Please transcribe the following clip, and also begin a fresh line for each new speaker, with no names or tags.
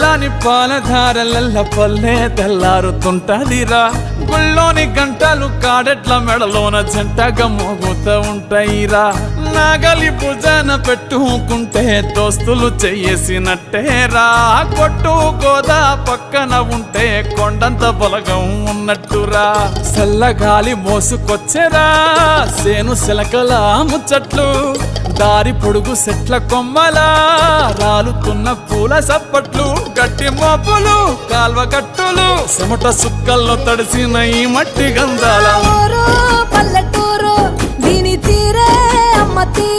తెల్లని పాలధారలల్ల పల్లె తెల్లారుతుంటదిరా గుళ్ళోని గంటలు కాడెట్ల మెడలోన జంటగా మోగుతూ ఉంటాయిరా నాగలి భుజాన పెట్టుకుంటే దోస్తులు చెయ్యేసినట్టేరా కొట్టు గోదా పక్కన ఉంటే కొండంత బలగం ఉన్నట్టురా చల్లగాలి మోసుకొచ్చెరా సేను శిలకల ముచ్చట్లు దారి పొడుగు సెట్ల కొమ్మలా రాలుతున్న పూల సప్పట్లు గట్టి మోపులు కాల్వ గట్టులు చెమట సుక్కల్లో తడిసిన ఈ మట్టి గంధాల
పల్లెటూరు దీని తీరే అమ్మ తీరే